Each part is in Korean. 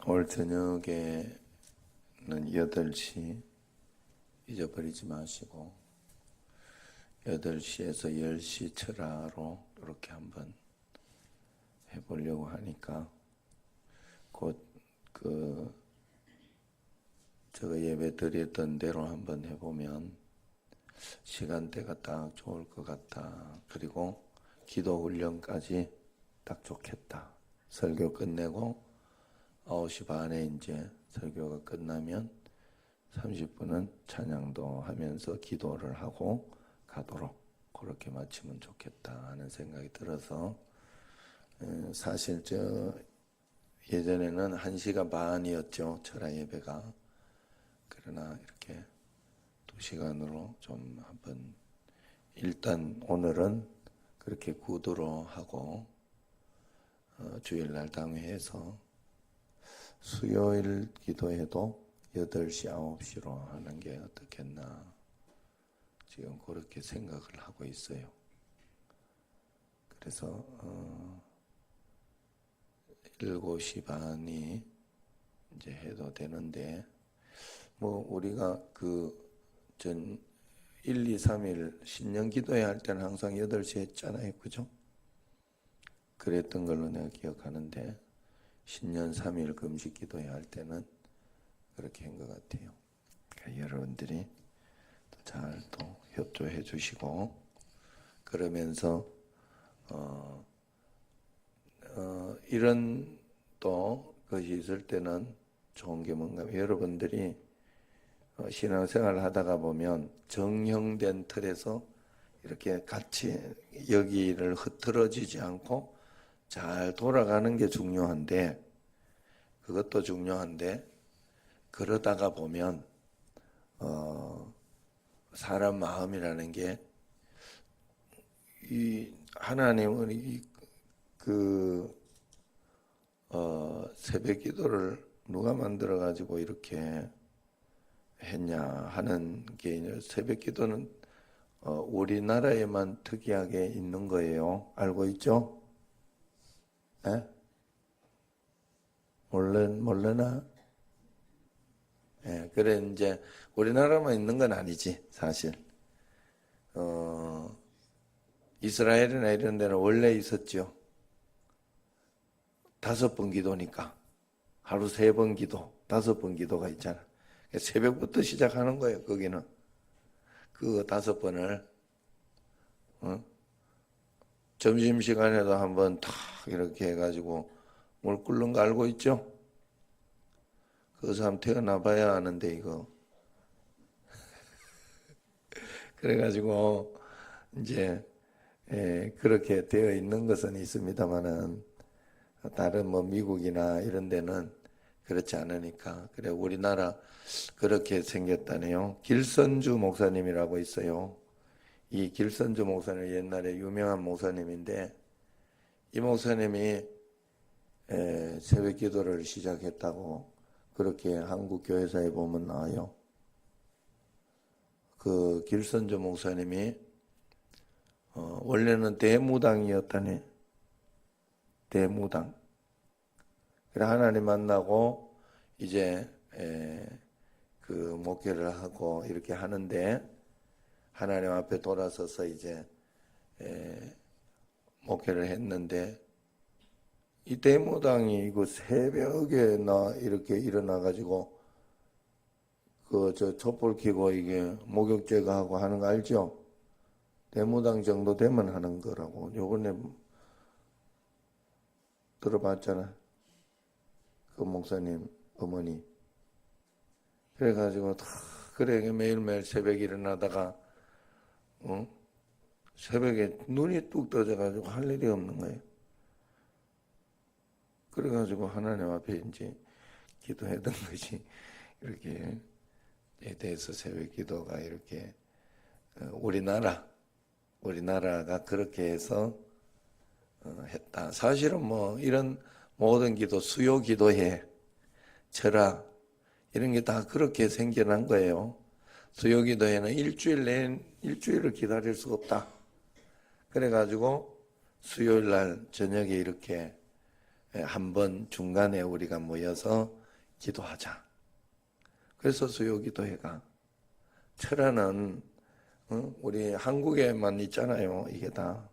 오늘 저녁에는 8시 잊어버리지 마시고 8시에서 10시 철화로 이렇게 한번 해보려고 하니까 곧 제가 예배 드렸던 대로 한번 해보면 시간대가 딱 좋을 것 같다. 그리고 기도 훈련까지 딱 좋겠다. 설교 끝내고 9시 반에 이제 설교가 끝나면 30분은 찬양도 하면서 기도를 하고 가도록 그렇게 마치면 좋겠다 하는 생각이 들어서 사실 예전에는 1시간 반이었죠. 철야 예배가. 그러나 이렇게 2시간으로 좀 한번 일단 오늘은 그렇게 구두로 하고 주일날 당회에서 수요일 기도해도 8시, 9시로 하는 게 어떻겠나 지금 그렇게 생각을 하고 있어요. 그래서 7시 반이 이제 해도 되는데 뭐 우리가 1, 2, 3일 신년 기도회 할 때는 항상 8시 했잖아요. 그죠? 그랬던 걸로 내가 기억하는데 신년 3일 금식 기도회 할 때는 그렇게 한 것 같아요. 그러니까 여러분들이 잘 또 협조해 주시고 그러면서 이런 또 것이 있을 때는 좋은 게 뭔가 여러분들이 신앙생활을 하다가 보면 정형된 틀에서 이렇게 같이 여기를 흐트러지지 않고 잘 돌아가는 게 중요한데 그것도 중요한데 그러다가 보면 사람 마음이라는 게 이 하나님은 새벽 기도를 누가 만들어 가지고 이렇게 했냐 하는 게 새벽 기도는 우리나라에만 특이하게 있는 거예요. 알고 있죠? 에? 몰래나? 예, 그래 이제 우리나라만 있는 건 아니지 사실. 이스라엘이나 이런 데는 원래 있었죠. 5번 기도니까 하루 3번 기도, 5번 기도가 있잖아. 새벽부터 시작하는 거예요. 거기는 그 5번을 점심 시간에도 한번 탁 이렇게 해가지고 물 끓는 거 알고 있죠? 그 사람 태어나 봐야 아는데 이거. 그래가지고 이제 그렇게 되어 있는 것은 있습니다만은 다른 뭐 미국이나 이런 데는 그렇지 않으니까. 그래 우리나라 그렇게 생겼다네요. 길선주 목사님이라고 있어요. 이 길선주 목사님 옛날에 유명한 목사님인데 이 목사님이 새벽 기도를 시작했다고 그렇게 한국 교회사에 보면 나와요. 그 길선주 목사님이 원래는 대무당이었다네. 대무당. 그래 하나님 만나고 이제 그 목회를 하고 이렇게 하는데 하나님 앞에 돌아서서 이제 목회를 했는데 이 대무당이 이거 새벽에 이렇게 일어나 가지고 촛불 켜고 이게 목욕 제거하고 하는 거 알죠? 대무당 정도 되면 하는 거라고. 요번에 들어봤잖아. 그 목사님 어머니. 그래가지고 그래 매일매일 새벽에 일어나다가 새벽에 눈이 뚝 떠져가지고 할 일이 없는 거예요. 그래가지고 하나님 앞에 이제 기도했던 것이 이렇게 대해서 새벽 기도가 이렇게 우리나라가 그렇게 해서 했다. 사실은 뭐 이런 모든 기도, 수요 기도회, 철야 이런 게 다 그렇게 생겨난 거예요. 수요 기도회는 일주일을 기다릴 수가 없다. 그래가지고 수요일 날 저녁에 이렇게 한번 중간에 우리가 모여서 기도하자. 그래서 수요기도회가 철야는 우리 한국에만 있잖아요. 이게 다.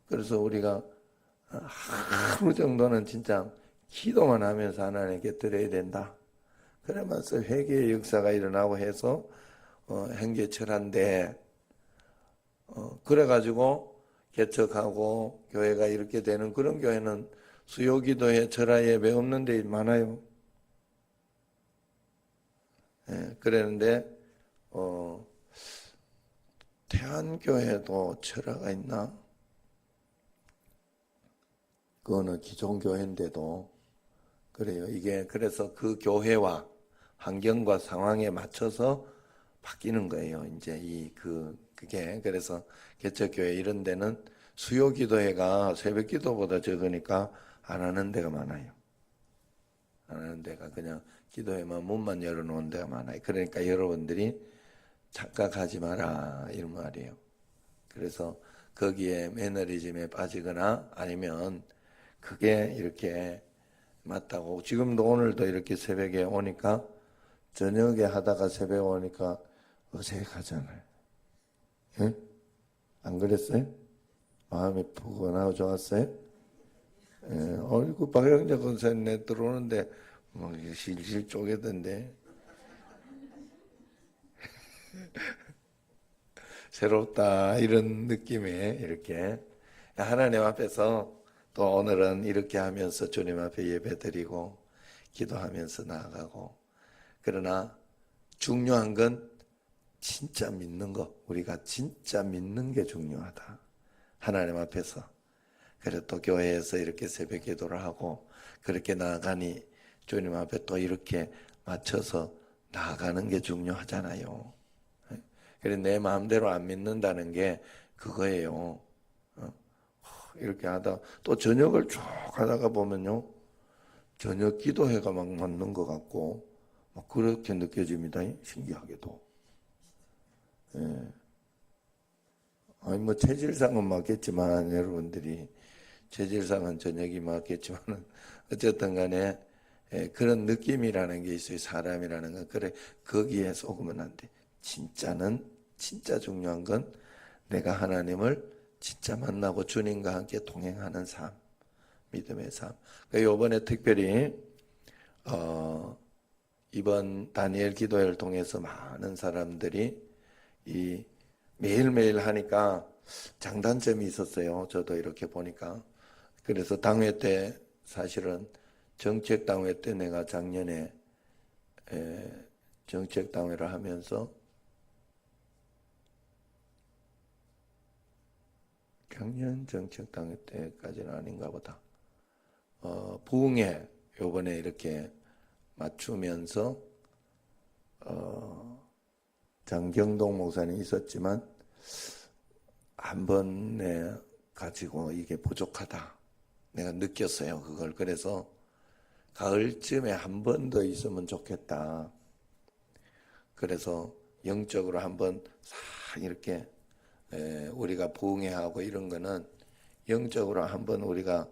그래서 우리가 하루 정도는 진짜 기도만 하면서 하나님께 드려야 된다. 그러면서 회개의 역사가 일어나고 해서 행개철한데 그래가지고 개척하고 교회가 이렇게 되는 그런 교회는 수요기도회 철야 예배 없는 데 많아요. 예, 그랬는데 태안교회도 철야가 있나? 그거는 기존 교회인데도 그래요. 이게 그래서 그 교회와 환경과 상황에 맞춰서 바뀌는 거예요. 이제 그게 그래서 개척교회 이런 데는 수요기도회가 새벽기도보다 적으니까 안 하는 데가 많아요. 안 하는 데가 그냥 기도회만 문만 열어놓은 데가 많아요. 그러니까 여러분들이 착각하지 마라 이런 말이에요. 그래서 거기에 매너리즘에 빠지거나 아니면 그게 이렇게 맞다고 지금도 오늘도 이렇게 새벽에 오니까 저녁에 하다가 새벽에 오니까 어색하잖아요. 예? 안 그랬어요? 마음이 푸근하고 좋았어요? 예, 어이구 박영재 권사님 들어오는데 뭐 실실 쪼개던데 새롭다 이런 느낌에 이렇게 하나님 앞에서 또 오늘은 이렇게 하면서 주님 앞에 예배드리고 기도하면서 나아가고 그러나 중요한 건 진짜 믿는 거 우리가 진짜 믿는 게 중요하다. 하나님 앞에서 그래 또 교회에서 이렇게 새벽 기도를 하고 그렇게 나아가니 주님 앞에 또 이렇게 맞춰서 나아가는 게 중요하잖아요. 그래 내 마음대로 안 믿는다는 게 그거예요. 이렇게 하다 또 저녁을 쭉 하다가 보면요 저녁 기도회가 막 맞는 것 같고 막 그렇게 느껴집니다. 신기하게도. 예. 아니 뭐 체질상은 맞겠지만 여러분들이 체질상은 저녁이 맞겠지만은 어쨌든 간에 그런 느낌이라는 게 있어요. 사람이라는 건 그래 거기에 속으면 안 돼. 진짜 중요한 건 내가 하나님을 진짜 만나고 주님과 함께 동행하는 삶, 믿음의 삶. 그러니까 이번에 특별히 이번 다니엘 기도회를 통해서 많은 사람들이 이 매일매일 하니까 장단점이 있었어요. 저도 이렇게 보니까. 그래서 당회 때 사실은 정책당회 때 내가 작년에 정책당회를 하면서 작년 정책당회 때까지는 아닌가 보다. 부흥회 요번에 이렇게 맞추면서 장경동 목사님 있었지만 한 번에 가지고 이게 부족하다. 내가 느꼈어요. 그걸. 그래서 가을쯤에 한 번 더 있으면 좋겠다. 그래서 영적으로 한번 싹 이렇게 우리가 부흥회하고 이런 거는 영적으로 한번 우리가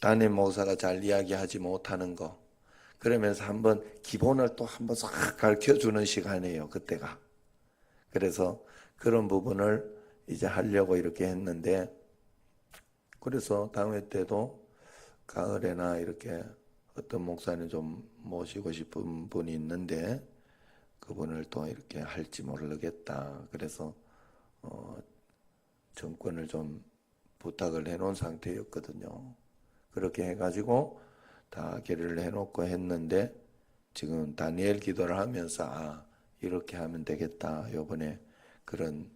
담임 목사가 잘 이야기하지 못하는 거 그러면서 한번 기본을 또 한번 싹 가르쳐 주는 시간이에요. 그때가. 그래서 그런 부분을 이제 하려고 이렇게 했는데 그래서 당회 때도 가을에나 이렇게 어떤 목사님 좀 모시고 싶은 분이 있는데 그분을 또 이렇게 할지 모르겠다. 그래서 정권을 좀 부탁을 해놓은 상태였거든요. 그렇게 해가지고 다 결의를 해놓고 했는데 지금 다니엘 기도를 하면서 이렇게 하면 되겠다. 요번에 그런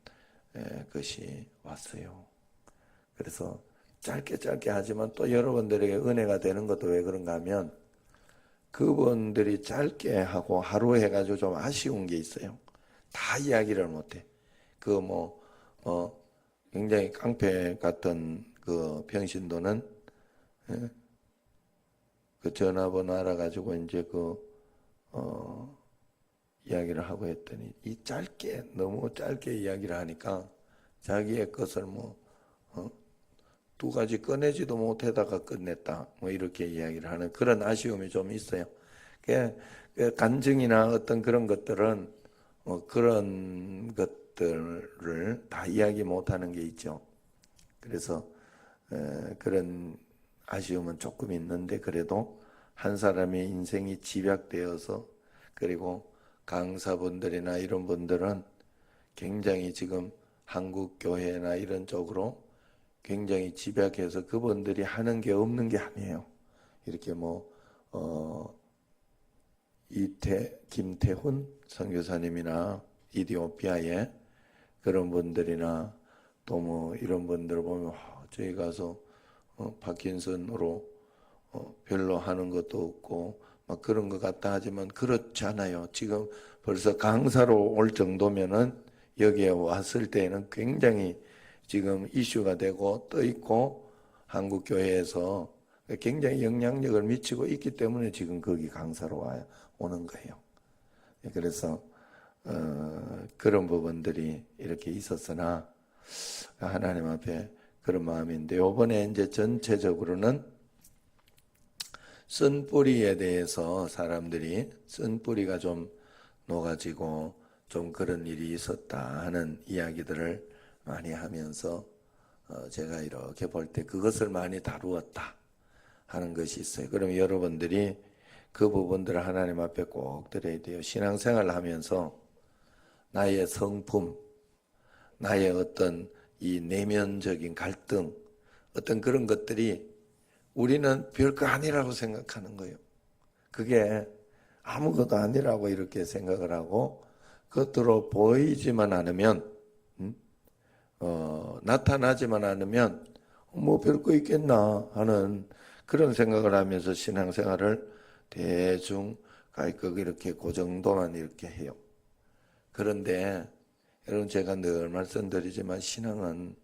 것이 왔어요. 그래서 짧게 하지만 또 여러분들에게 은혜가 되는 것도 왜 그런가 하면 그분들이 짧게 하고 하루 해가지고 좀 아쉬운 게 있어요. 다 이야기를 못해. 굉장히 깡패 같은 그 평신도는 그 전화번호 알아가지고 이제 이야기를 하고 했더니 너무 짧게 이야기를 하니까 자기의 것을 두 가지 꺼내지도 못하다가 끝냈다. 뭐 이렇게 이야기를 하는 그런 아쉬움이 좀 있어요. 그 간증이나 어떤 그런 것들은 그런 것들을 다 이야기 못하는 게 있죠. 그래서 그런 아쉬움은 조금 있는데 그래도 한 사람의 인생이 집약되어서 그리고 강사분들이나 이런 분들은 굉장히 지금 한국 교회나 이런 쪽으로 굉장히 집약해서 그분들이 하는 게 없는 게 아니에요. 이렇게 김태훈 선교사님이나 이디오피아의 그런 분들이나 또 뭐 이런 분들을 보면 저희 가서 파킨슨으로 별로 하는 것도 없고 막 그런 것 같다 하지만 그렇지 않아요. 지금 벌써 강사로 올 정도면은 여기에 왔을 때에는 굉장히 지금 이슈가 되고 떠 있고 한국 교회에서 굉장히 영향력을 미치고 있기 때문에 지금 거기 강사로 오는 거예요. 그래서 그런 부분들이 이렇게 있었으나 하나님 앞에 그런 마음인데 이번에 이제 전체적으로는 쓴뿌리에 대해서 사람들이 쓴뿌리가 좀 녹아지고 좀 그런 일이 있었다 하는 이야기들을 많이 하면서 제가 이렇게 볼 때 그것을 많이 다루었다 하는 것이 있어요. 그럼 여러분들이 그 부분들을 하나님 앞에 꼭 드려야 돼요. 신앙생활을 하면서 나의 성품, 나의 어떤 이 내면적인 갈등, 어떤 그런 것들이 우리는 별거 아니라고 생각하는 거예요. 그게 아무것도 아니라고 이렇게 생각을 하고 겉으로 보이지만 않으면 나타나지만 않으면 뭐 별거 있겠나 하는 그런 생각을 하면서 신앙생활을 대충 깔끔 이렇게 그 정도만 이렇게 해요. 그런데 여러분 제가 늘 말씀드리지만 신앙은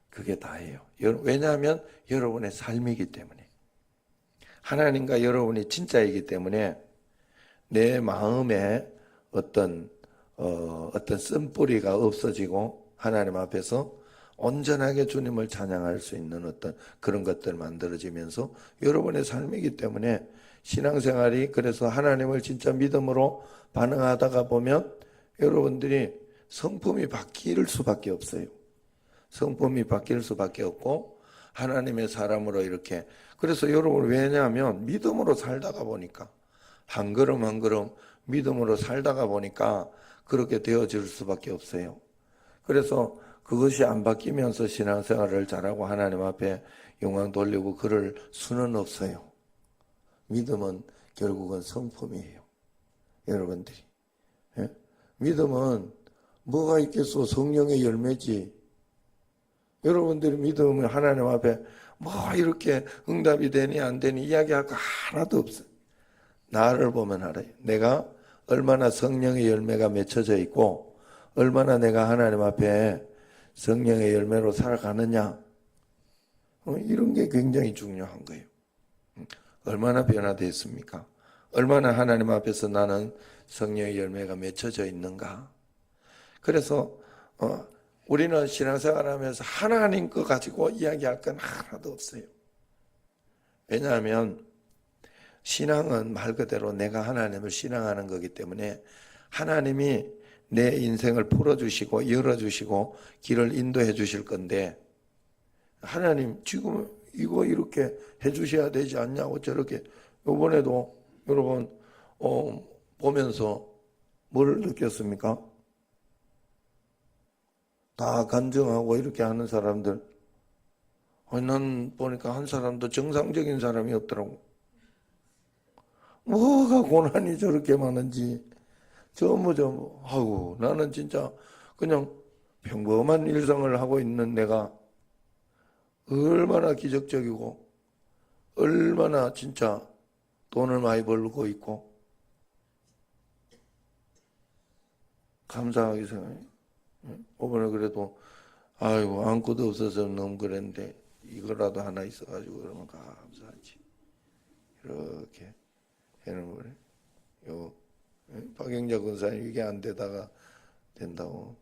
그게 다예요. 왜냐하면 여러분의 삶이기 때문에 하나님과 여러분이 진짜이기 때문에 내 마음에 어떤 쓴뿌리가 없어지고 하나님 앞에서 온전하게 주님을 찬양할 수 있는 어떤 그런 것들 만들어지면서 여러분의 삶이기 때문에 신앙생활이 그래서 하나님을 진짜 믿음으로 반응하다가 보면 여러분들이 성품이 바뀔 수밖에 없어요. 성품이 바뀔 수밖에 없고 하나님의 사람으로 이렇게 그래서 여러분 왜냐하면 믿음으로 살다가 보니까 한 걸음 한 걸음 믿음으로 살다가 보니까 그렇게 되어질 수밖에 없어요. 그래서 그것이 안 바뀌면서 신앙생활을 잘하고 하나님 앞에 영광 돌리고 그럴 수는 없어요. 믿음은 결국은 성품이에요. 여러분들이. 예? 믿음은 뭐가 있겠소? 성령의 열매지. 여러분들이 믿음은 하나님 앞에 뭐 이렇게 응답이 되니 안 되니 이야기할 거 하나도 없어요. 나를 보면 알아요. 내가 얼마나 성령의 열매가 맺혀져 있고 얼마나 내가 하나님 앞에 성령의 열매로 살아가느냐 이런 게 굉장히 중요한 거예요. 얼마나 변화됐습니까? 얼마나 하나님 앞에서 나는 성령의 열매가 맺혀져 있는가? 그래서 우리는 신앙생활하면서 하나님 거 가지고 이야기할 건 하나도 없어요. 왜냐하면 신앙은 말 그대로 내가 하나님을 신앙하는 거기 때문에 하나님이 내 인생을 풀어주시고 열어주시고 길을 인도해 주실 건데 하나님 지금 이거 이렇게 해주셔야 되지 않냐고 저렇게 이번에도 여러분 보면서 뭘 느꼈습니까? 다 간증하고 이렇게 하는 사람들 난 보니까 한 사람도 정상적인 사람이 없더라고. 뭐가 고난이 저렇게 많은지 아이고 나는 진짜 그냥 평범한 일상을 하고 있는 내가 얼마나 기적적이고 얼마나 진짜 돈을 많이 벌고 있고 감사하게 생각해요. 이번에 그래도 아이고 아무것도 없어서 너무 그랬는데 이거라도 하나 있어가지고 그러면 감사하지. 이렇게 해는 거래. 박영자 권사님 이게 안 되다가 된다고.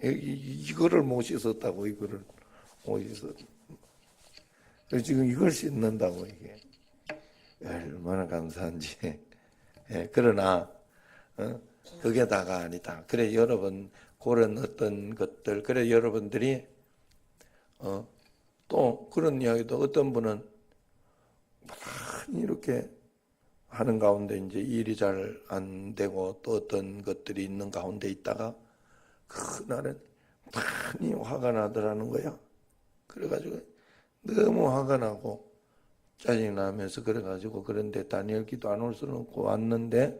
이거를 못 씻었다고, 이거를 못 씻었. 그래서 지금 이걸 씻는다고, 이게. 얼마나 감사한지. 예, 그러나, 그게 다가 아니다. 그래, 여러분, 그런 어떤 것들, 그래, 여러분들이, 또 그런 이야기도 어떤 분은 많이 이렇게 하는 가운데 이제 일이 잘 안 되고 또 어떤 것들이 있는 가운데 있다가 그날은 많이 화가 나더라는 거야. 그래가지고 너무 화가 나고 짜증나면서 그래가지고 그런데 다니엘 기도 안 올 수는 없고 왔는데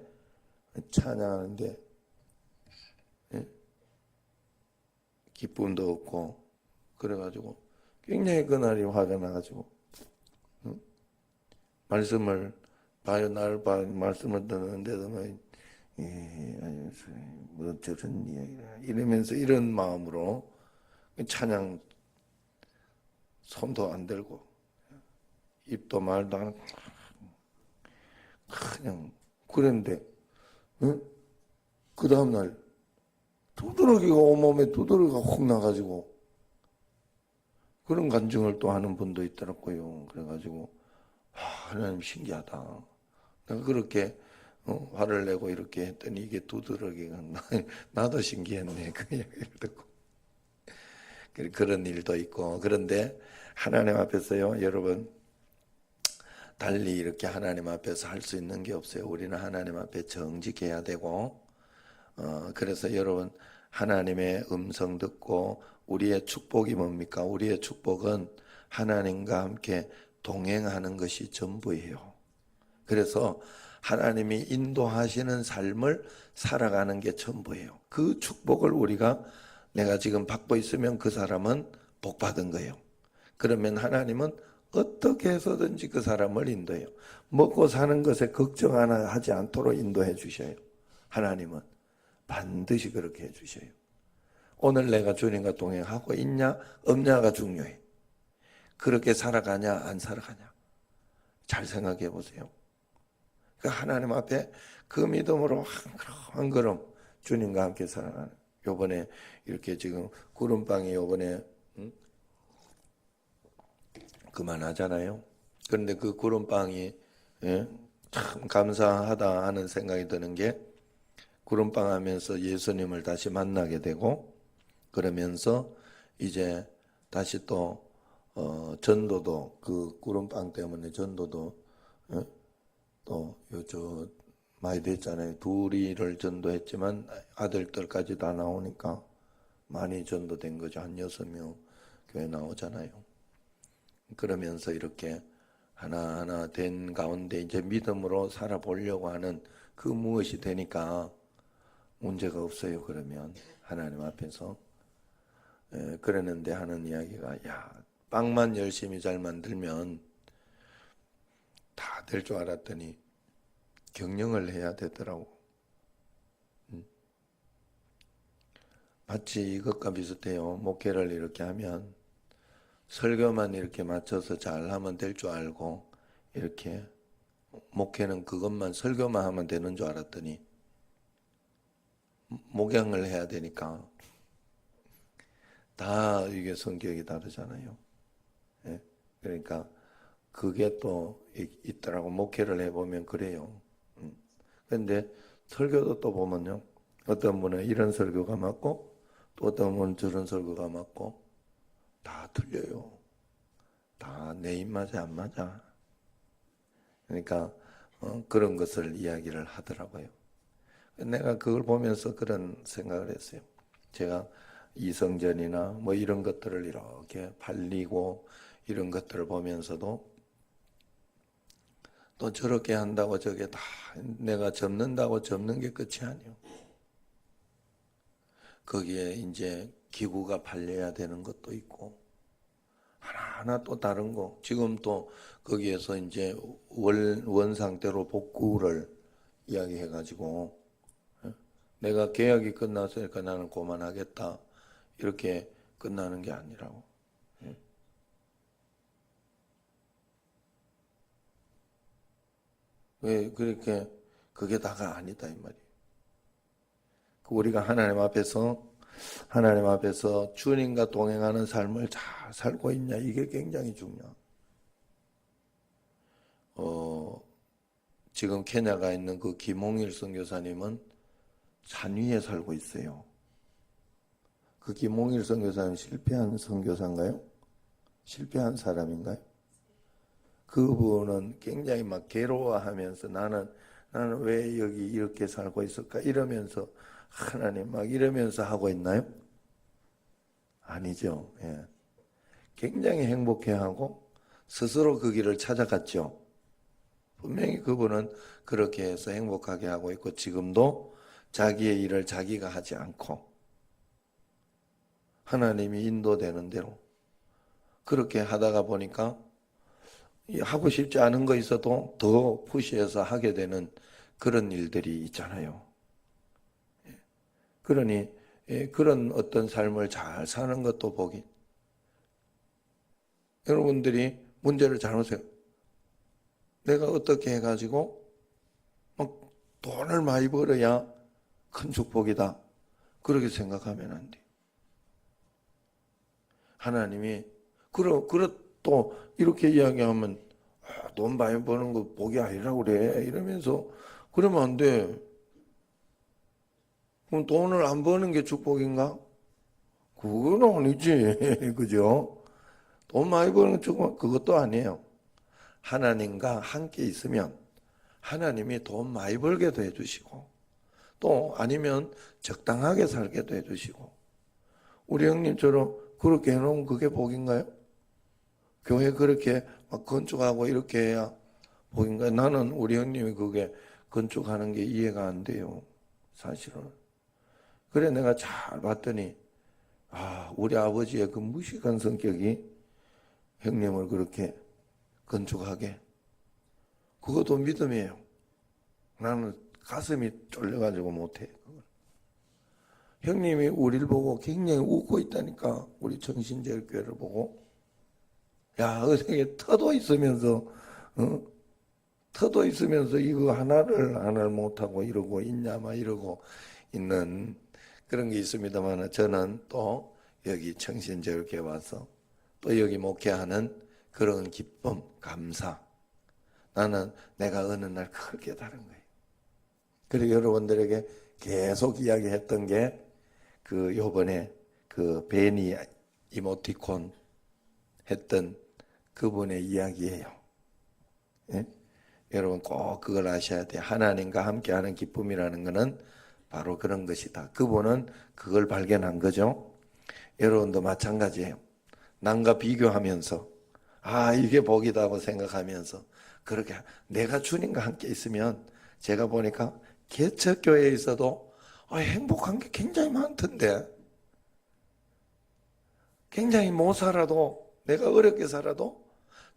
찬양하는데 기쁨도 없고 그래가지고 굉장히 그날이 화가 나가지고 말씀을 봐요. 나를 봐 말씀을 듣는데도 뭐 저런 이야기라 이러면서 이런 마음으로 찬양 손도 안 들고 입도 말도 안 하고 그냥 그랬는데 그 다음날 두드러기가 온몸에 두드러기가 혹 나가지고 그런 간증을 또 하는 분도 있더라고요. 그래가지고 하나님 신기하다. 내가 그렇게 화를 내고 이렇게 했더니 이게 두드러기가 나도 신기했네. 그 이야기를 듣고 그런 일도 있고 그런데 하나님 앞에서요, 여러분 달리 이렇게 하나님 앞에서 할 수 있는 게 없어요. 우리는 하나님 앞에 정직해야 되고 그래서 여러분 하나님의 음성 듣고 우리의 축복이 뭡니까? 우리의 축복은 하나님과 함께 동행하는 것이 전부예요. 그래서 하나님이 인도하시는 삶을 살아가는 게 전부예요. 그 축복을 우리가 내가 지금 받고 있으면 그 사람은 복 받은 거예요. 그러면 하나님은 어떻게 해서든지 그 사람을 인도해요. 먹고 사는 것에 걱정 하나 하지 않도록 인도해 주셔요. 하나님은 반드시 그렇게 해 주셔요. 오늘 내가 주님과 동행하고 있냐 없냐가 중요해. 그렇게 살아가냐 안 살아가냐 잘 생각해 보세요. 그 하나님 앞에 그 믿음으로 한 걸음 주님과 함께 살아가는. 요번에 이렇게 지금 구름빵이 요번에 그만하잖아요. 그런데 그 구름빵이 참 감사하다 하는 생각이 드는 게 구름빵 하면서 예수님을 다시 만나게 되고 그러면서 이제 다시 또 전도도 그 구름빵 때문에 전도도 또 요 많이 됐잖아요. 둘이를 전도했지만 아들들까지 다 나오니까 많이 전도된 거죠. 한 6명 교회 나오잖아요. 그러면서 이렇게 하나하나 된 가운데 이제 믿음으로 살아보려고 하는 그 무엇이 되니까 문제가 없어요. 그러면 하나님 앞에서 그러는데 하는 이야기가 야 빵만 열심히 잘 만들면 다 될 줄 알았더니 경영을 해야 되더라고. 마치 이것과 비슷해요. 목회를 이렇게 하면 설교만 이렇게 맞춰서 잘하면 될 줄 알고 이렇게 목회는 그것만 설교만 하면 되는 줄 알았더니 목양을 해야 되니까 다 이게 성격이 다르잖아요. 예? 그러니까 그게 또 있더라고. 목회를 해보면 그래요. 그런데 설교도 또 보면요. 어떤 분은 이런 설교가 맞고 또 어떤 분은 저런 설교가 맞고 다 틀려요. 다 내 입맛에 안 맞아. 그러니까 그런 것을 이야기를 하더라고요. 내가 그걸 보면서 그런 생각을 했어요. 제가 이성전이나 뭐 이런 것들을 이렇게 팔리고 이런 것들을 보면서도 또 저렇게 한다고 저게 다 내가 접는다고 접는 게 끝이 아니에요. 거기에 이제 기구가 팔려야 되는 것도 있고 하나하나 또 다른 거. 지금 또 거기에서 이제 원 상태로 복구를 이야기해가지고 내가 계약이 끝났으니까 나는 그만하겠다 이렇게 끝나는 게 아니라고. 왜 그렇게 그게 다가 아니다 이 말이에요. 우리가 하나님 앞에서 하나님 앞에서 주님과 동행하는 삶을 잘 살고 있냐, 이게 굉장히 중요해요. 지금 케냐가 있는 그 김홍일 선교사님은 산 위에 살고 있어요. 그 김홍일 선교사님 실패한 선교사인가요? 실패한 사람인가요? 그분은 굉장히 막 괴로워하면서 나는 왜 여기 이렇게 살고 있을까 이러면서 하나님 막 이러면서 하고 있나요? 아니죠. 예. 굉장히 행복해하고 스스로 그 길을 찾아갔죠. 분명히 그분은 그렇게 해서 행복하게 하고 있고 지금도 자기의 일을 자기가 하지 않고 하나님이 인도되는 대로 그렇게 하다가 보니까 하고 싶지 않은 거 있어도 더 푸시해서 하게 되는 그런 일들이 있잖아요. 그러니 그런 어떤 삶을 잘 사는 것도 복이. 여러분들이 문제를 잘못해요. 내가 어떻게 해가지고 막 돈을 많이 벌어야 큰 축복이다. 그렇게 생각하면 안 돼. 하나님이 또 이렇게 이야기하면 돈 많이 버는 거 복이 아니라고 그래 이러면서 그러면 안 돼. 그럼 돈을 안 버는 게 축복인가? 그건 아니지. 그죠? 돈 많이 버는 축복 그것도 아니에요. 하나님과 함께 있으면 하나님이 돈 많이 벌게도 해주시고 또 아니면 적당하게 살게도 해주시고 우리 형님처럼 그렇게 해놓으면 그게 복인가요? 교회 그렇게 막 건축하고 이렇게 해야 복인가요? 나는 우리 형님이 그게 건축하는 게 이해가 안 돼요. 사실은. 그래 내가 잘 봤더니 우리 아버지의 그 무식한 성격이 형님을 그렇게 건축하게 그것도 믿음이에요. 나는 가슴이 쫄려가지고 못해. 형님이 우리를 보고 굉장히 웃고 있다니까. 우리 정신제일교회를 보고 야 어떻게 터도 있으면서 터도 있으면서 이거 하나를 못하고 이러고 있냐 막 이러고 있는 그런 게 있습니다만 저는 또 여기 청신제일교회 와서 또 여기 목회하는 그런 기쁨, 감사 나는 내가 어느 날 그걸 깨달은 거예요. 그리고 여러분들에게 계속 이야기했던 게 그 요번에 그 베니 이모티콘 했던 그분의 이야기예요. 예? 여러분 꼭 그걸 아셔야 돼요. 하나님과 함께하는 기쁨이라는 것은 바로 그런 것이다. 그분은 그걸 발견한 거죠. 여러분도 마찬가지예요. 남과 비교하면서 이게 복이다고 생각하면서 그렇게 내가 주님과 함께 있으면 제가 보니까 개척교회에 있어도 행복한 게 굉장히 많던데 굉장히 못 살아도 내가 어렵게 살아도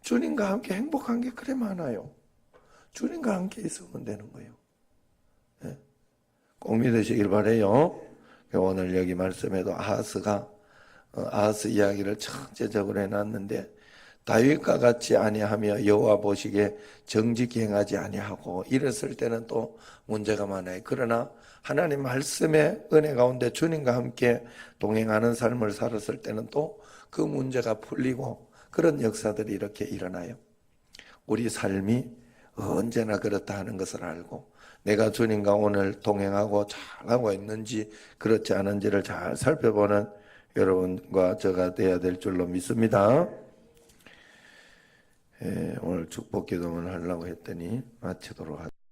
주님과 함께 행복한 게 그래 많아요. 주님과 함께 있으면 되는 거예요. 네? 꼭 믿으시길 바라요. 오늘 여기 말씀에도 아하스가 아하스 이야기를 전체적으로 해놨는데 다윗과 같이 아니하며 여호와 보시기에 정직히 행하지 아니하고 이랬을 때는 또 문제가 많아요. 그러나 하나님 말씀의 은혜 가운데 주님과 함께 동행하는 삶을 살았을 때는 또 그 문제가 풀리고 그런 역사들이 이렇게 일어나요. 우리 삶이 언제나 그렇다 하는 것을 알고 내가 주님과 오늘 동행하고 잘하고 있는지 그렇지 않은지를 잘 살펴보는 여러분과 저가 돼야 될 줄로 믿습니다. 오늘 축복 기도문을 하려고 했더니 마치도록 하겠습니다.